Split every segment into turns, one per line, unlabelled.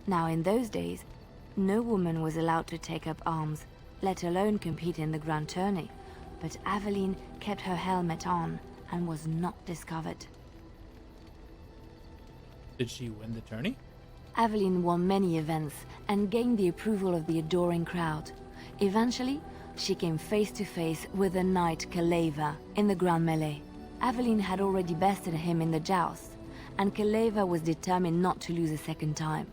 Now in those days, no woman was allowed to take up arms, let alone compete in the grand tourney, but Aveline kept her helmet on and was not discovered.
Did she win the tourney?
Aveline won many events and gained the approval of the adoring crowd. Eventually, she came face to face with the knight Kaleva in the grand melee. Aveline had already bested him in the joust, and Kaleva was determined not to lose a second time.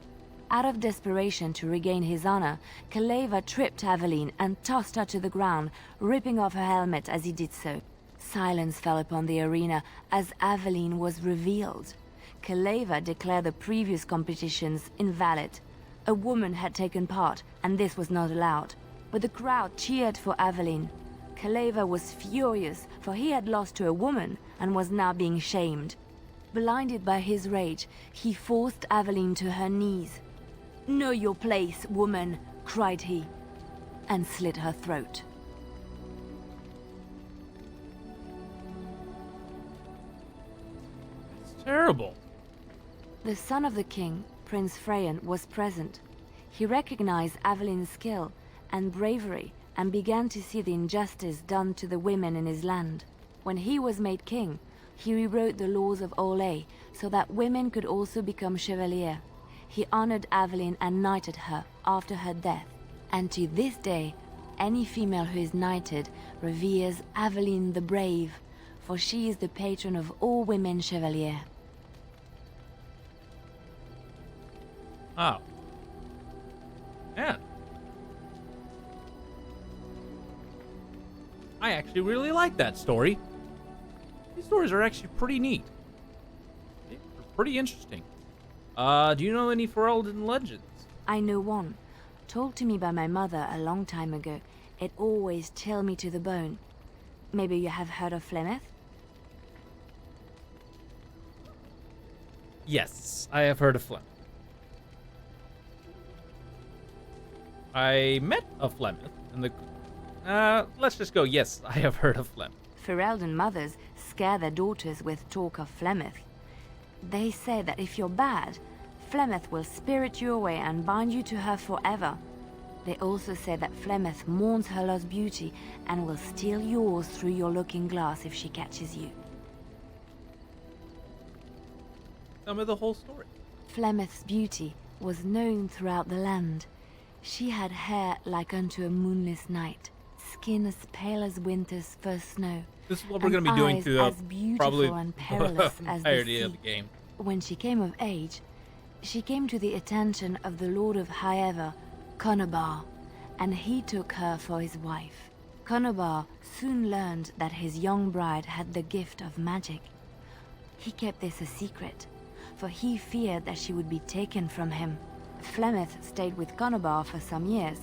Out of desperation to regain his honor, Kaleva tripped Aveline and tossed her to the ground, ripping off her helmet as he did so. Silence fell upon the arena as Aveline was revealed. Kaleva declared the previous competitions invalid. A woman had taken part, and this was not allowed. But the crowd cheered for Aveline. Kaleva was furious, for he had lost to a woman and was now being shamed. Blinded by his rage, he forced Aveline to her knees. "Know your place, woman," cried he, and slit her throat.
It's terrible.
The son of the king, Prince Freyan, was present. He recognized Aveline's skill and bravery and began to see the injustice done to the women in his land. When he was made king, he rewrote the laws of Orlais so that women could also become chevalier. He honored Aveline and knighted her after her death. And to this day, any female who is knighted reveres Aveline the Brave, for she is the patron of all women chevalier.
Oh. Man. I actually really like that story. These stories are actually pretty neat. They're pretty interesting. Do you know any Ferelden legends?
I know one, told to me by my mother a long time ago. It always chilled me to the bone. Maybe you have heard of Flemeth?
Yes, I have heard of Flemeth. I met a Flemeth in the... let's just go, yes, I have heard of Flemeth.
Ferelden mothers scare their daughters with talk of Flemeth. They say that if you're bad, Flemeth will spirit you away and bind you to her forever. They also say that Flemeth mourns her lost beauty and will steal yours through your looking glass if she catches you.
Tell me the whole story.
Flemeth's beauty was known throughout the land. She had hair like unto a moonless night, skin as pale as winter's first snow.
This is what we're going to be doing
eyes
throughout
as beautiful
probably
and perilous
the
as the
entirety
sea.
of the game.
When she came of age, she came to the attention of the Lord of Highever, Conobar, and he took her for his wife. Conobar soon learned that his young bride had the gift of magic. He kept this a secret, for he feared that she would be taken from him. Flemeth stayed with Conobar for some years,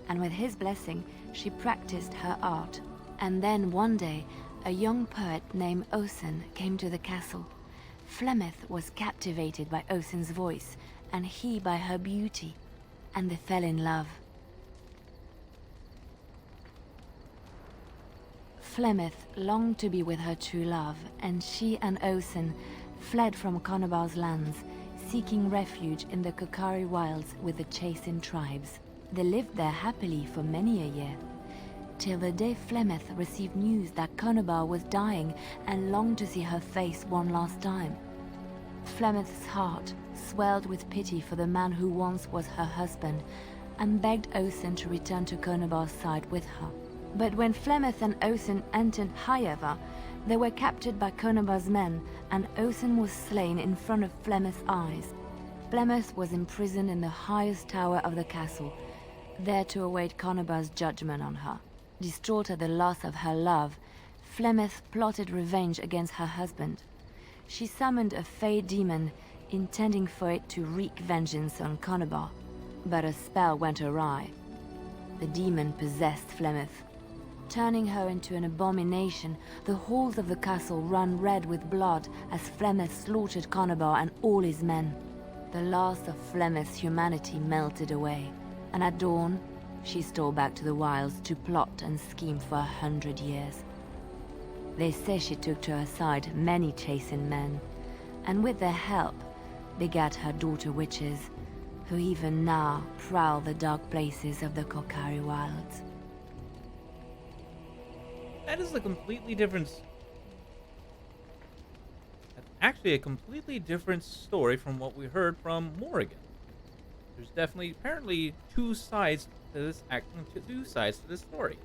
and with his blessing, she practiced her art. And then one day, a young poet named Osen came to the castle. Flemeth was captivated by Osen's voice, and he by her beauty, and they fell in love. Flemeth longed to be with her true love, and she and Osen fled from Conobar's lands, seeking refuge in the Kokari wilds with the Chasing tribes. They lived there happily for many a year, till the day Flemeth received news that Conobar was dying and longed to see her face one last time. Flemeth's heart swelled with pity for the man who once was her husband, and begged Osen to return to Conobar's side with her. But when Flemeth and Osen entered Highever, they were captured by Conobar's men, and Osen was slain in front of Flemeth's eyes. Flemeth was imprisoned in the highest tower of the castle, there to await Conobar's judgment on her. Distraught at the loss of her love, Flemeth plotted revenge against her husband. She summoned a fey demon, intending for it to wreak vengeance on Conobar, but a spell went awry. The demon possessed Flemeth. Turning her into an abomination, the halls of the castle ran red with blood as Flemeth slaughtered Conobar and all his men. The last of Flemeth's humanity melted away, and at dawn, she stole back to the wilds to plot and scheme for 100 years. They say she took to her side many Chasing men, and with their help, begat her daughter witches, who even now prowl the dark places of the Kokari Wilds.
That is a completely different. That's actually a completely different story from what we heard from Morrigan. There's definitely, apparently, two sides to this story,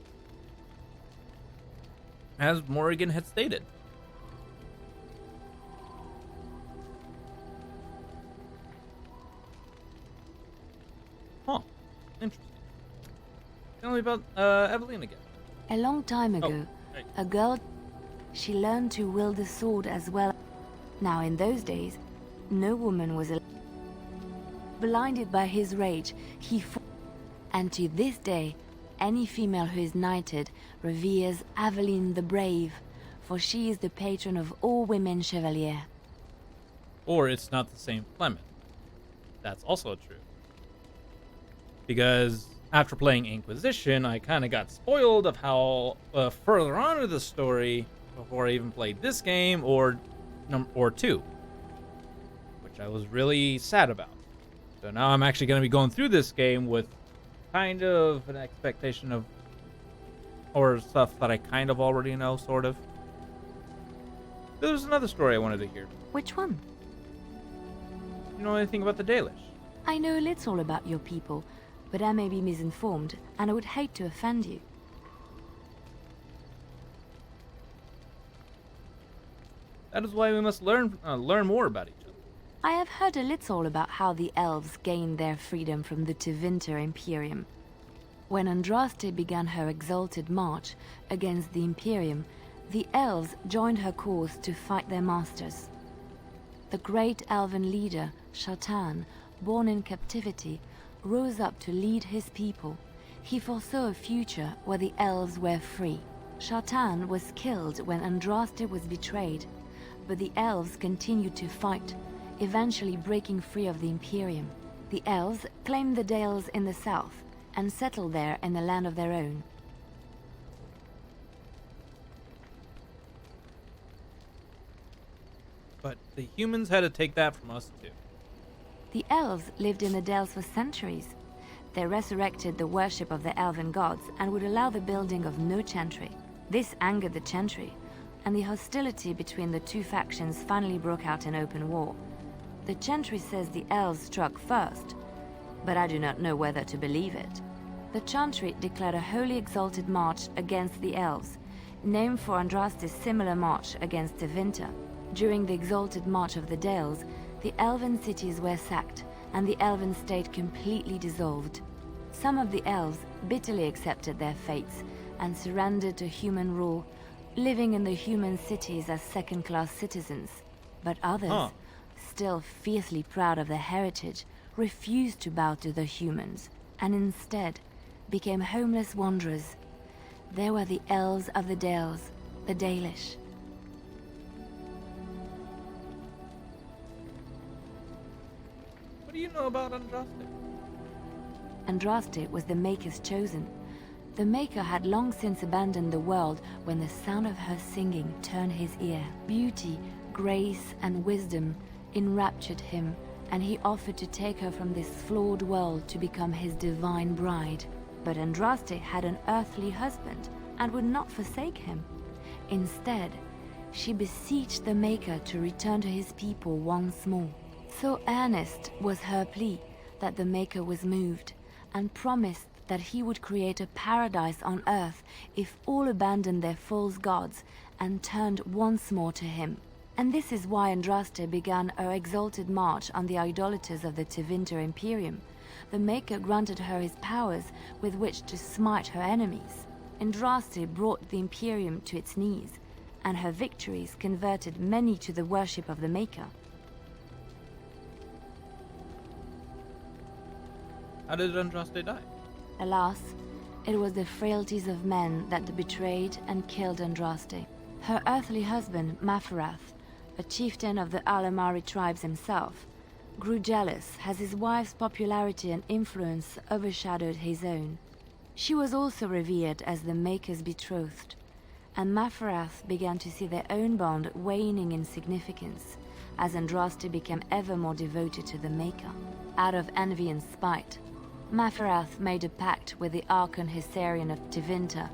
as Morrigan had stated. Huh. Interesting. Tell me about Evelyn again.
A long time ago,
right.
a girl, she learned to wield the sword as well. Now in those days, no woman was blinded by his rage, he fought. And to this day, any female who is knighted reveres Aveline the Brave, for she is the patron of all women chevalier.
Or it's not the same Clement. That's also true. Because after playing Inquisition, I kind of got spoiled of how further on in the story, before I even played this game or 2, which I was really sad about. So now I'm actually going to be going through this game with kind of an expectation of, or stuff that I kind of already know, sort of. There's another story I wanted to hear.
Which one?
You know anything about the Dalish?
I know little about your people, but I may be misinformed, and I would hate to offend you.
That is why we must learn more about each other.
I have heard a little about how the elves gained their freedom from the Tevinter Imperium. When Andraste began her exalted march against the Imperium, the elves joined her cause to fight their masters. The great elven leader, Shatan, born in captivity, rose up to lead his people. He foresaw a future where the elves were free. Shatan was killed when Andraste was betrayed, but the elves continued to fight, eventually breaking free of the Imperium. The elves claimed the Dales in the south and settled there in a land of their own.
But the humans had to take that from us too.
The elves lived in the Dales for centuries. They resurrected the worship of the elven gods and would allow the building of no chantry. This angered the chantry, and the hostility between the two factions finally broke out in open war. The chantry says the elves struck first, but I do not know whether to believe it. The chantry declared a wholly exalted march against the elves, named for Andraste's similar march against Tevinter. During the exalted march of the Dales, the elven cities were sacked, and the elven state completely dissolved. Some of the elves bitterly accepted their fates and surrendered to human rule, living in the human cities as second-class citizens. But others, still fiercely proud of their heritage, refused to bow to the humans, and instead became homeless wanderers. They were the elves of the Dales, the Dalish.
What do you know about Andraste?
Andraste was the Maker's chosen. The Maker had long since abandoned the world when the sound of her singing turned his ear. Beauty, grace, and wisdom enraptured him, and he offered to take her from this flawed world to become his divine bride. But Andraste had an earthly husband and would not forsake him. Instead, she beseeched the Maker to return to his people once more. So earnest was her plea that the Maker was moved, and promised that he would create a paradise on earth if all abandoned their false gods and turned once more to him. And this is why Andraste began her exalted march on the idolaters of the Tevinter Imperium. The Maker granted her his powers with which to smite her enemies. Andraste brought the Imperium to its knees, and her victories converted many to the worship of the Maker.
How did Andraste die?
Alas, it was the frailties of men that betrayed and killed Andraste. Her earthly husband, Maferath, a chieftain of the Alamari tribes himself, grew jealous as his wife's popularity and influence overshadowed his own. She was also revered as the Maker's betrothed, and Maferath began to see their own bond waning in significance as Andraste became ever more devoted to the Maker. out of envy and spite, Maferath made a pact with the Archon Hysarian of Tevinter,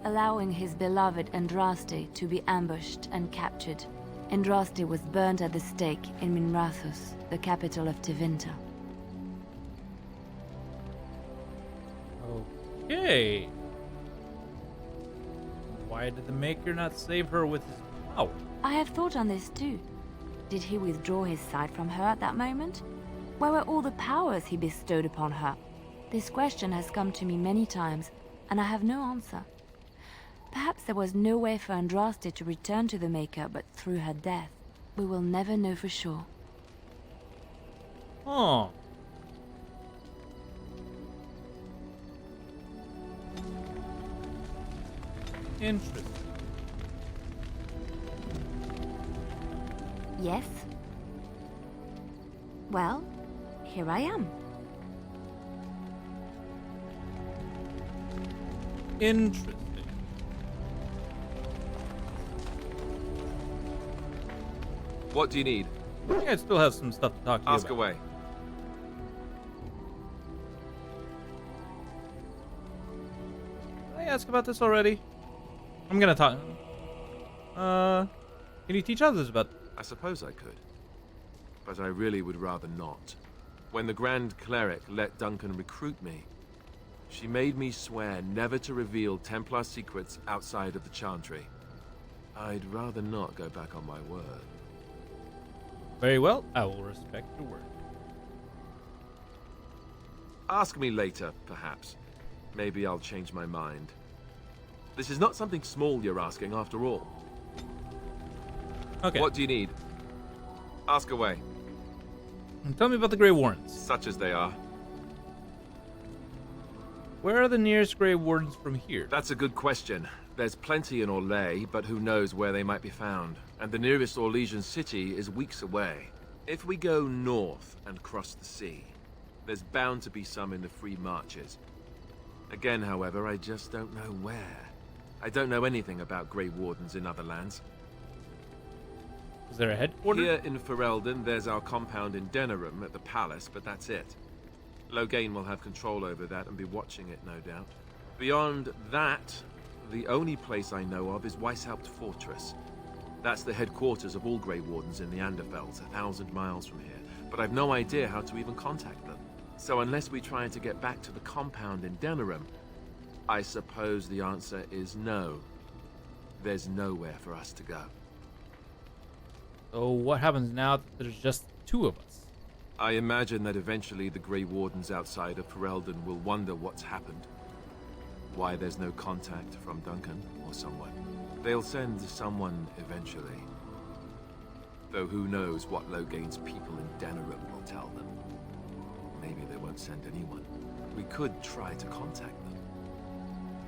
allowing his beloved Andraste to be ambushed and captured. Andraste was burned at the stake in Minrathous, the capital of Tevinter.
Okay. Why did the Maker not save her with his power?
I have thought on this too. Did he withdraw his sight from her at that moment? Where were all the powers he bestowed upon her? This question has come to me many times, and I have no answer. Perhaps there was no way for Andraste to return to the Maker but through her death. We will never know for sure.
Huh. Interesting.
Yes? Well, here I am.
Interesting.
What do you need?
I think I still have some stuff to talk to you
Ask
about.
away.
Did I ask about this already? I'm gonna talk. Can you teach others about?
I suppose I could. But I really would rather not. When the Grand Cleric let Duncan recruit me, she made me swear never to reveal Templar secrets outside of the Chantry. I'd rather not go back on my word.
Very well. I will respect your word.
Ask me later, perhaps. Maybe I'll change my mind. This is not something small you're asking, after all.
Okay.
What do you need? Ask away.
Tell me about the Grey Wardens.
Such as they are.
Where are the nearest Grey Wardens from here?
That's a good question. There's plenty in Orlais, but who knows where they might be found. And the nearest Orlesian city is weeks away. If we go north and cross the sea, there's bound to be some in the Free Marches. Again, however, I just don't know where. I don't know anything about Grey Wardens in other lands.
Is there a headquarters?
Here in Ferelden, there's our compound in Denerim at the palace, but that's it. Loghain will have control over that and be watching it, no doubt. Beyond that, the only place I know of is Weishaupt Fortress. That's the headquarters of all Grey Wardens in the Anderfelds, 1,000 miles from here. But I've no idea how to even contact them. So unless we try to get back to the compound in Denerim, I suppose the answer is no. There's nowhere for us to go.
So what happens now that there's just two of us?
I imagine that eventually the Grey Wardens outside of Ferelden will wonder what's happened. Why there's no contact from Duncan or someone. They'll send someone eventually. Though who knows what Loghain's people in Denerim will tell them. Maybe they won't send anyone. We could try to contact them.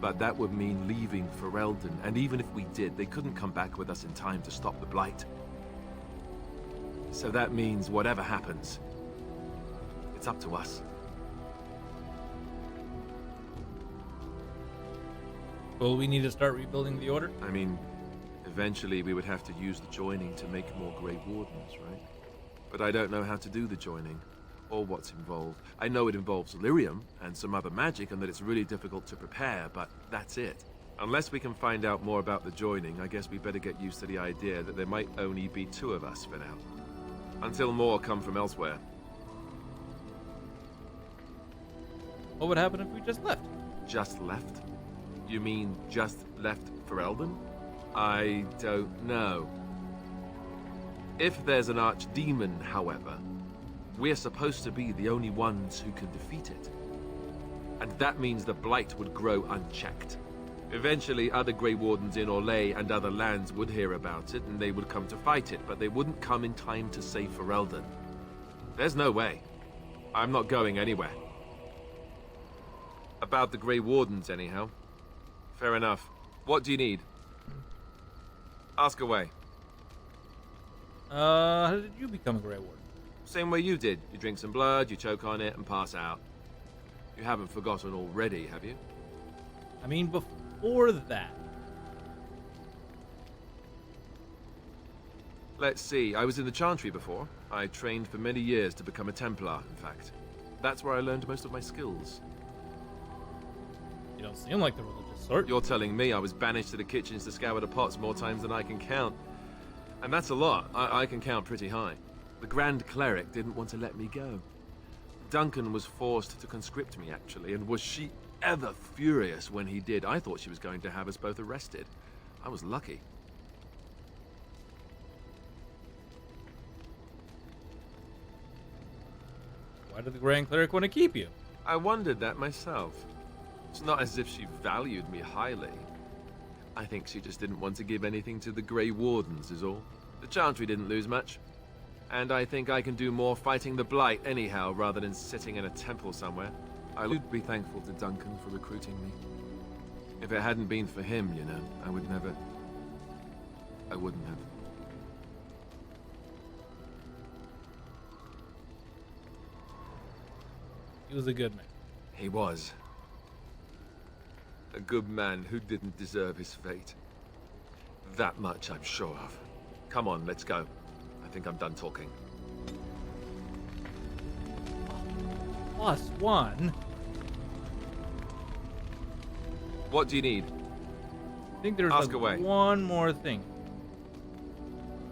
But that would mean leaving Ferelden, and even if we did, they couldn't come back with us in time to stop the Blight. So that means whatever happens, it's up to us.
Will we need to start rebuilding the Order?
I mean, eventually we would have to use the joining to make more Grey Wardens, right? But I don't know how to do the joining, or what's involved. I know it involves lyrium and some other magic, and that it's really difficult to prepare, but that's it. Unless we can find out more about the joining, I guess we better get used to the idea that there might only be two of us for now. Until more come from elsewhere.
What would happen if we just left?
Just left? You mean just left Ferelden? I don't know. If there's an archdemon, however, we're supposed to be the only ones who can defeat it. And that means the Blight would grow unchecked. Eventually, other Grey Wardens in Orlais and other lands would hear about it, and they would come to fight it, but they wouldn't come in time to save Ferelden. There's no way. I'm not going anywhere. About the Grey Wardens, anyhow. Fair enough. What do you need? Ask away.
How did you become a Grey Warden?
Same way you did. You drink some blood, you choke on it, and pass out. You haven't forgotten already, have you?
I mean, before that.
Let's see. I was in the Chantry before. I trained for many years to become a Templar, in fact. That's where I learned most of my skills.
You don't seem like the religious sort.
You're telling me I was banished to the kitchens to scour the pots more times than I can count. And that's a lot. I can count pretty high. The Grand Cleric didn't want to let me go. Duncan was forced to conscript me, actually, and was she ever furious when he did. I thought she was going to have us both arrested. I was lucky.
Why did the Grand Cleric want to keep you?
I wondered that myself. It's not as if she valued me highly. I think she just didn't want to give anything to the Grey Wardens, is all. The Chantry didn't lose much. And I think I can do more fighting the Blight anyhow, rather than sitting in a temple somewhere. I would be thankful to Duncan for recruiting me. If it hadn't been for him, you know, I wouldn't have.
He was a good man.
He was. A good man who didn't deserve his fate. That much I'm sure of. Come on, let's go. I think I'm done talking.
+1?
What do you need?
I think there's
Ask
like
away.
one more thing.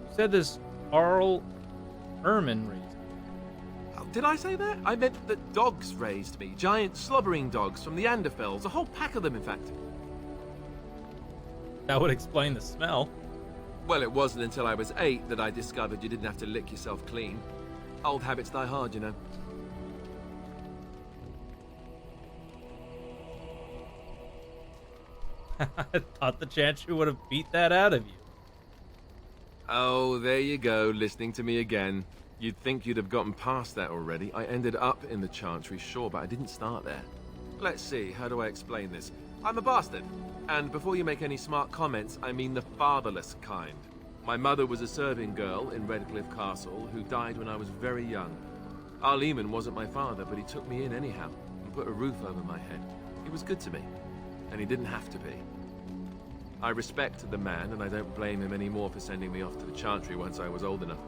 You said this Arl Ermin raised.
Oh, did I say that? I meant that dogs raised me. Giant slobbering dogs from the Anderfells. A whole pack of them, in fact.
That would explain the smell.
Well, it wasn't until I was 8 that I discovered you didn't have to lick yourself clean. Old habits die hard, you know.
I thought the Chantry would have beat that out of you.
Oh, there you go, listening to me again. You'd think you'd have gotten past that already. I ended up in the Chantry, sure, but I didn't start there. Let's see, how do I explain this? I'm a bastard. And before you make any smart comments, I mean the fatherless kind. My mother was a serving girl in Redcliffe Castle who died when I was very young. Arleman wasn't my father, but he took me in anyhow and put a roof over my head. He was good to me, and he didn't have to be. I respect the man, and I don't blame him anymore for sending me off to the Chantry once I was old enough.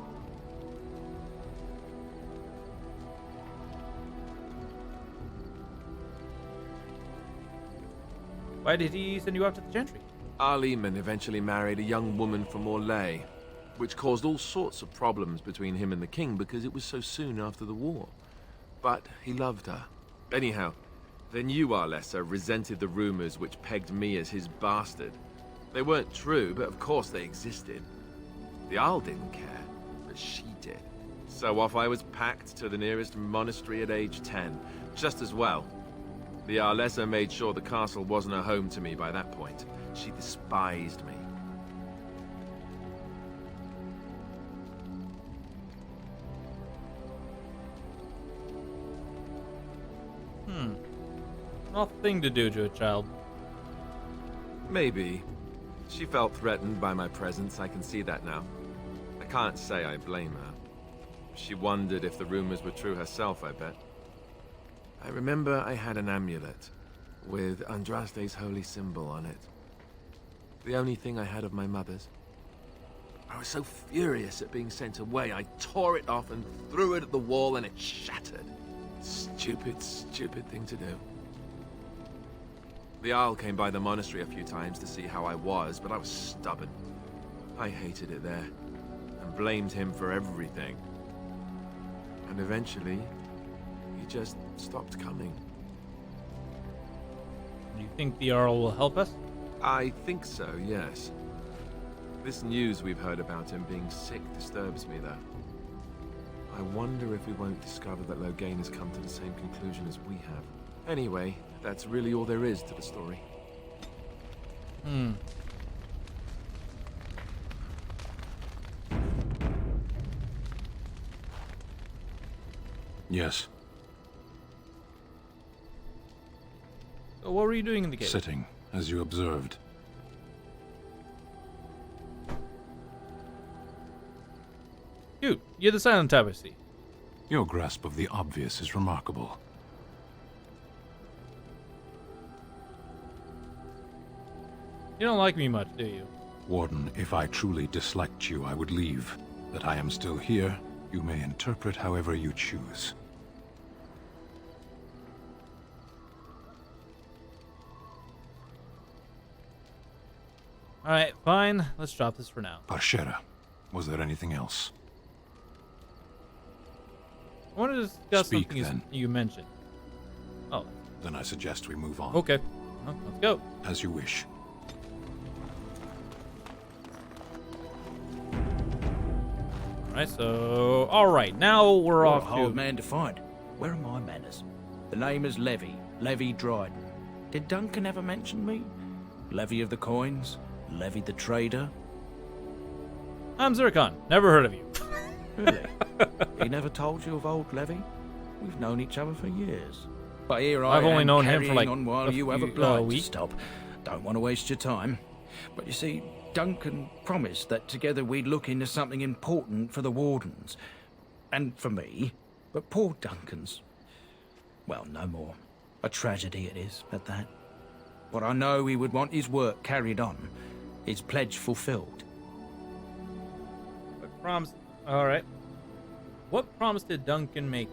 Why did he send you off to the Chantry?
Arleman eventually married a young woman from Orlais, which caused all sorts of problems between him and the king because it was so soon after the war. But he loved her. Anyhow, the new Arlessa resented the rumors which pegged me as his bastard. They weren't true, but of course they existed. The Arl didn't care, but she did. So off I was packed to the nearest monastery at age 10, just as well. The Arlessa made sure the castle wasn't a home to me by that point. She despised me.
Nothing to do to a child.
Maybe. She felt threatened by my presence, I can see that now. I can't say I blame her. She wondered if the rumors were true herself, I bet. I remember I had an amulet with Andraste's holy symbol on it. The only thing I had of my mother's. I was so furious at being sent away, I tore it off and threw it at the wall and it shattered. Stupid, stupid thing to do. The Arl came by the monastery a few times to see how I was, but I was stubborn. I hated it there, and blamed him for everything. And eventually, he just stopped coming.
Do you think the Arl will help us?
I think so, yes. This news we've heard about him being sick disturbs me, though. I wonder if we won't discover that Loghain has come to the same conclusion as we have. Anyway, that's really all there is to the story.
Yes,
So what were you doing in the cave?
sitting, as you observed.
You, you're the silent type, I see.
Your grasp of the obvious is remarkable.
You don't like me much, do you?
Warden, if I truly disliked you, I would leave. That I am still here You may interpret however you choose.
Alright, fine. Let's drop this for now.
Parshera, was there anything else?
I want to discuss
Speak,
something
then.
you mentioned. Oh,
Then I suggest we move on.
okay. Well, let's go.
As you wish.
Alright, so... Alright, now we're
What
off
a hard
to...
man to find. Where are my manners? The name is Levy. Levy Dryden. Did Duncan ever mention me? Levy of the coins? Levy the trader?
I'm Zercon. Never heard of you.
Really? He never told you of old Levy? We've known each other for years. But here I
I've only
am
known him for,
carrying
like,
on while
a
you have a
few-
blind to
week.
stop. Don't want to waste your time. But you see, Duncan promised that together we'd look into something important for the Wardens. And for me. But poor Duncan's... well, no more. A tragedy it is, at that. But I know he would want his work carried on. His pledge fulfilled.
What promise... Alright. What promise did Duncan make?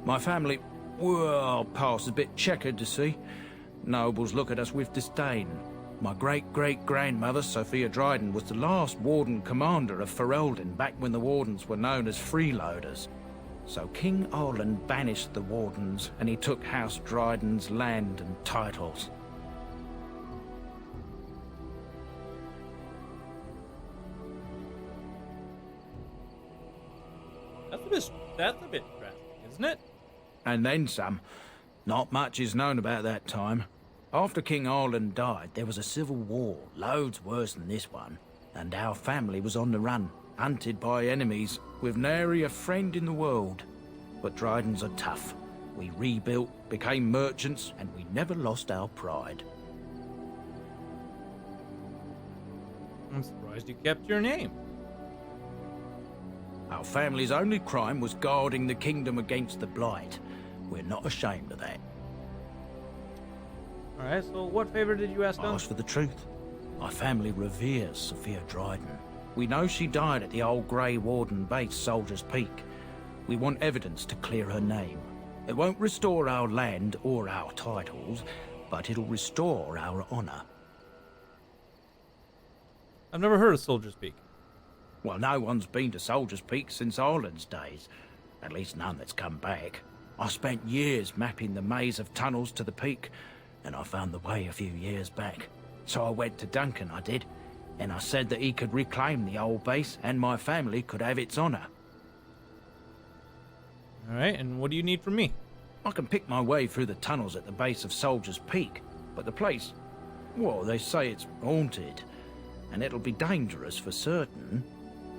My family, well, past a bit checkered to see. Nobles look at us with disdain. My great-great-grandmother, Sophia Dryden, was the last Warden commander of Ferelden back when the Wardens were known as freeloaders. So King Arlen banished the Wardens, and he took House Dryden's land and titles.
That's a bit drastic, isn't it?
And then some. Not much is known about that time. After King Arlen died, there was a civil war, loads worse than this one. And our family was on the run, hunted by enemies, with nary a friend in the world. But Drydens are tough. We rebuilt, became merchants, and we never lost our pride.
I'm surprised you kept your name.
Our family's only crime was guarding the kingdom against the Blight. We're not ashamed of that.
Alright, so what favor did you ask Duncan?
Ask for the truth. My family reveres Sophia Dryden. We know she died at the old Grey Warden base, Soldier's Peak. We want evidence to clear her name. It won't restore our land or our titles, but it'll restore our honor.
I've never heard of Soldier's Peak.
Well, no one's been to Soldier's Peak since Arlen's days. At least none that's come back. I spent years mapping the maze of tunnels to the peak, and I found the way a few years back. So I went to Duncan, I did, and I said that he could reclaim the old base and my family could have its honor.
Alright, and what do you need from me?
I can pick my way through the tunnels at the base of Soldier's Peak, but the place, well, they say it's haunted, and it'll be dangerous for certain.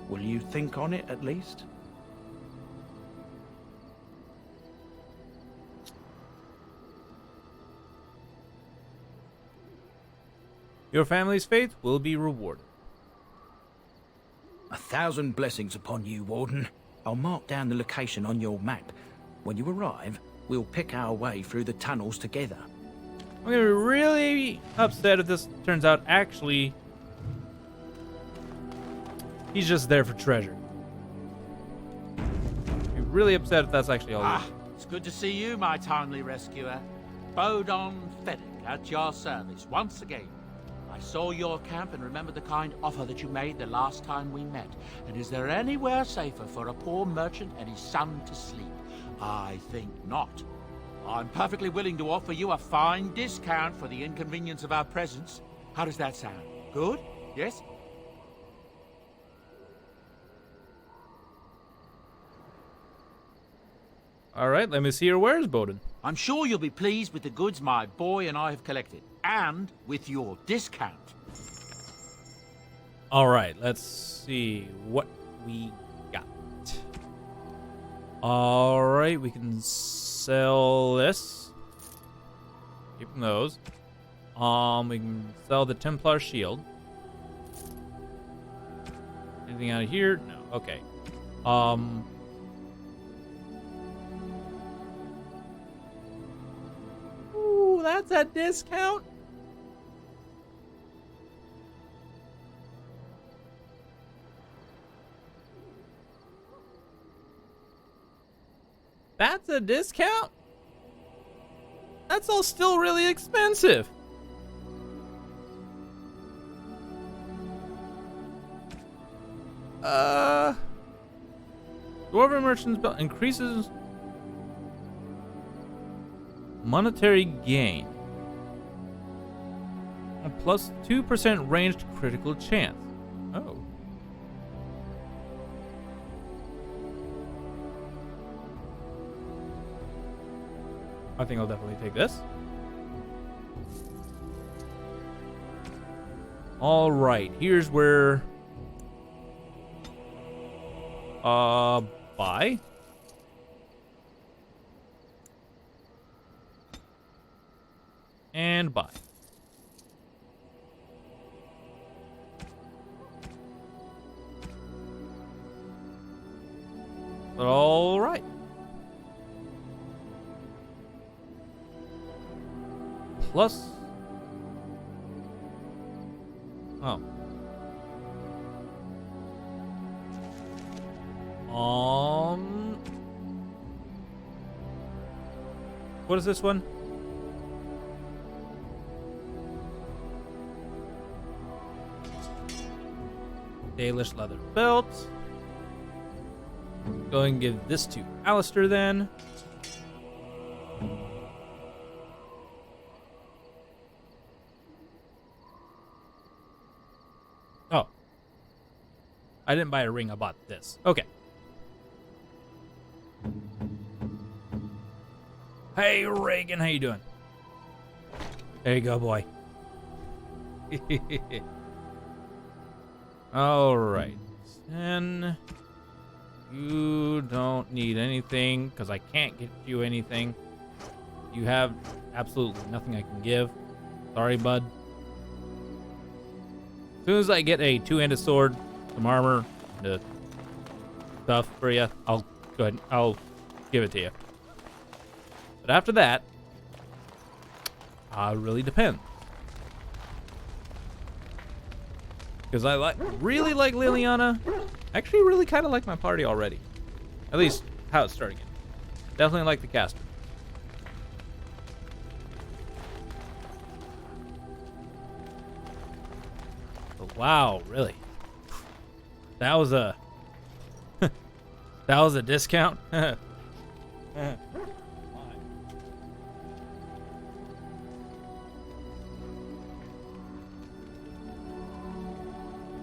Will you think on it at least?
Your family's faith will be rewarded.
1,000 blessings upon you, Warden. I'll mark down the location on your map. When you arrive, we'll pick our way through the tunnels together.
I'm gonna be really upset if this turns out actually he's just there for treasure. Be really upset if that's actually all.
Ah, it's good to see you, my timely rescuer. Bodon Fedek at your service once again. I saw your camp and remember the kind offer that you made the last time we met. And is there anywhere safer for a poor merchant and his son to sleep? I think not. I'm perfectly willing to offer you a fine discount for the inconvenience of our presence. How does that sound? Good? Yes?
All right, let me see your wares, Bowden.
I'm sure you'll be pleased with the goods my boy and I have collected, and with your discount.
All right, let's see what we got. All right, we can sell this. Keep those. We can sell the Templar shield. Anything out of here? No. Okay. Ooh, that's a discount. That's a discount? That's all still really expensive. Dwarven Merchant's Belt increases monetary gain. A plus 2% ranged critical chance. Oh. I think I'll definitely take this. All right, here's where buy. And buy. All right. Plus. Oh. What is this one? Dalish leather belt. Go and give this to Alistair then. Oh. I didn't buy a ring, I bought this. Okay. Hey, Reagan, how you doing? There you go, boy. All right. And you don't need anything because I can't get you anything. You have absolutely nothing I can give. Sorry, bud. As soon as I get a two-handed sword, some armor, the stuff for you, I'll go ahead. I'll give it to you. But after that, really depends. Because I really like Liliana. Actually, really kind of like my party already. At least how it's starting it. Definitely like the caster. But wow, really? That was a that was a discount.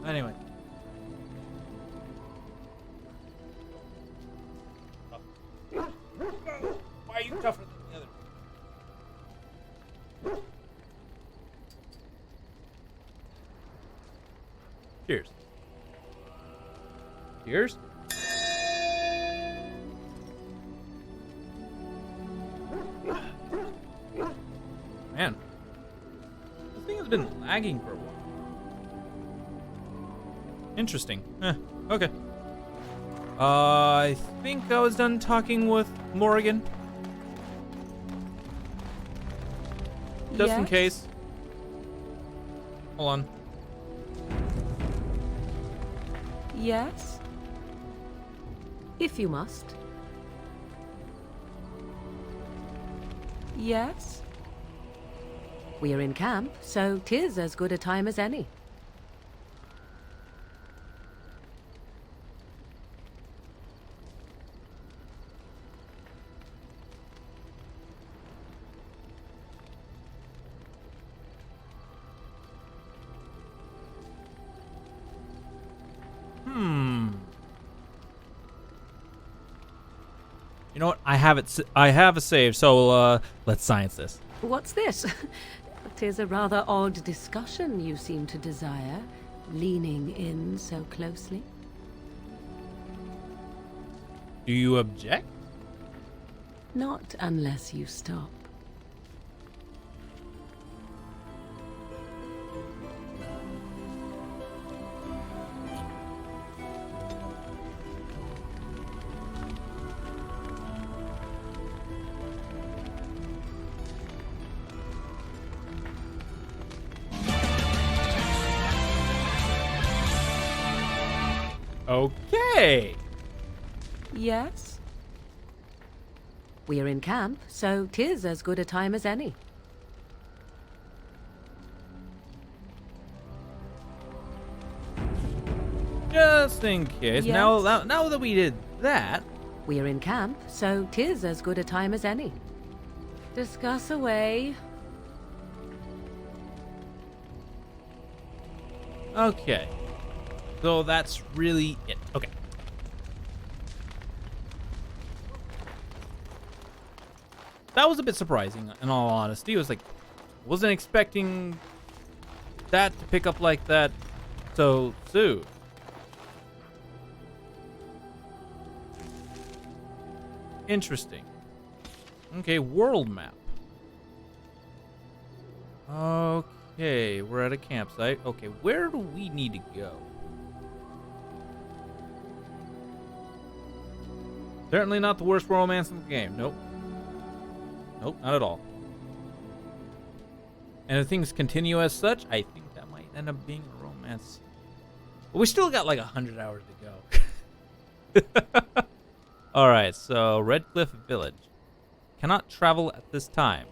Anyway. Why are you tougher than the other? Cheers. Cheers. Man. This thing has been lagging for a while. Interesting. Okay. I think I was done talking with Morrigan. Just in case. Hold on.
Yes? If you must. Yes? We're in camp, so 'tis as good a time as any.
You know what? I have a save, so let's science this.
What's this? 'Tis a rather odd discussion you seem to desire, leaning in so closely.
Do you object?
Not unless you stop.
Okay.
Yes? We're in camp, so 'tis as good a time as any.
Just in case.
Yes.
Now that we did that,
We're in camp, so 'tis as good a time as any. Discuss away.
okay. So that's really it. Okay. That was a bit surprising, in all honesty. It was like, wasn't expecting that to pick up like that so soon. Interesting. Okay, world map. Okay, we're at a campsite. Okay, where do we need to go? Certainly not the worst romance in the game. Nope. Nope, not at all. And if things continue as such, I think that might end up being a romance. But we still got like 100 hours to go. Alright, so Redcliffe Village. Cannot travel at this time.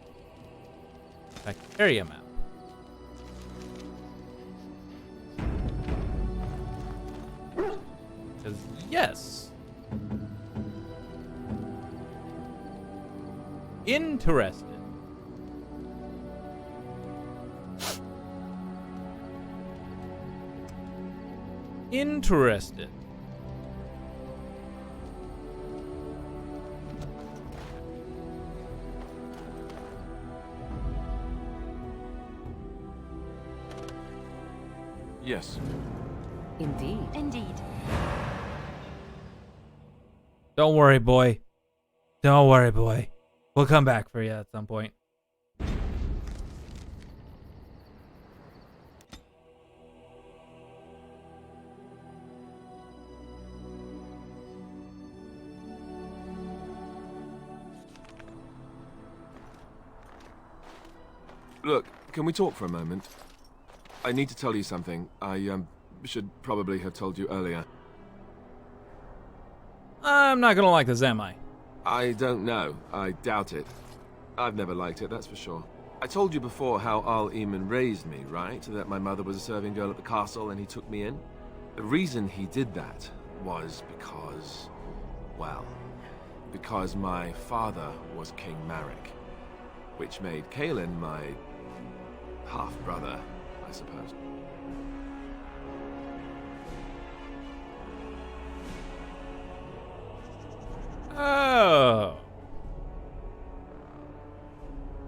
Back to area map. Because yes. Interested. Interested.
Yes.
Indeed.
Indeed.
Don't worry, boy. Don't worry, boy. We'll come back for you at some point.
Look, can we talk for a moment? I need to tell you something. I should probably have told you earlier.
I'm not gonna like this, am I?
I don't know. I doubt it. I've never liked it, that's for sure. I told you before how Al Eamon raised me, right? That my mother was a serving girl at the castle and he took me in. The reason he did that was because, well, because my father was King Marek, which made Kaelin my half-brother, I suppose.
Oh.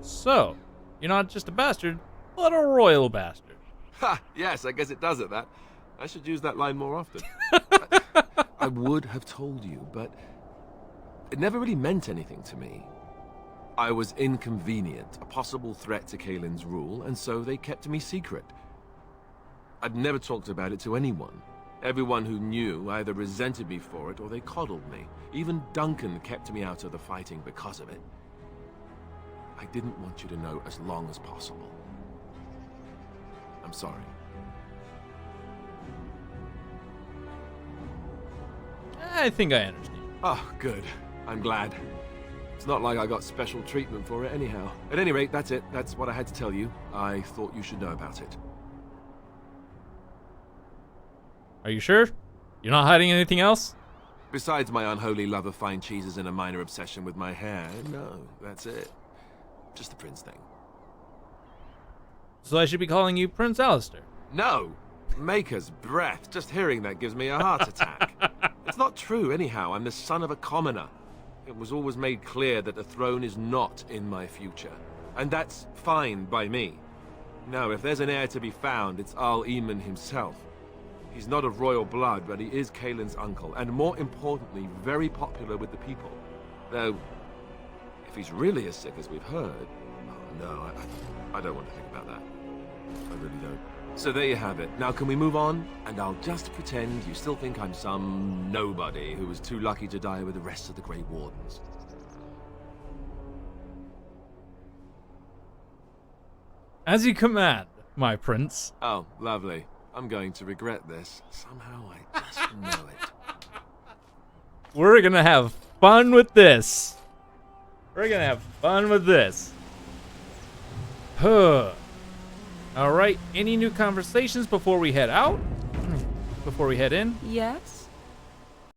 So, you're not just a bastard, but a royal bastard.
Ha! Yes, I guess it does it, that. I should use that line more often. I would have told you, but it never really meant anything to me. I was inconvenient, a possible threat to Kaelin's rule, and so they kept me secret. I'd never talked about it to anyone. Everyone who knew either resented me for it or they coddled me. Even Duncan kept me out of the fighting because of it. I didn't want you to know as long as possible. I'm sorry.
I think I understand.
Oh, good. I'm glad. It's not like I got special treatment for it anyhow. At any rate, that's it. That's what I had to tell you. I thought you should know about it.
Are you sure? You're not hiding anything else?
Besides my unholy love of fine cheeses and a minor obsession with my hair, no, that's it. Just the prince thing.
So I should be calling you Prince Alistair.
No! Maker's breath. Just hearing that gives me a heart attack. It's not true, anyhow. I'm the son of a commoner. It was always made clear that the throne is not in my future. And that's fine by me. No, if there's an heir to be found, it's Al Eamon himself. He's not of royal blood, but he is Kaelin's uncle, and more importantly, very popular with the people. Though, if he's really as sick as we've heard, oh no, I don't want to think about that. I really don't. So there you have it. Now can we move on? And I'll just pretend you still think I'm some nobody who was too lucky to die with the rest of the Grey Wardens.
As you command, my prince.
Oh, lovely. I'm going to regret this. Somehow I just know it.
We're gonna have fun with this. We're gonna have fun with this. Huh. All right. Any new conversations before we head out? Before we head in?
Yes?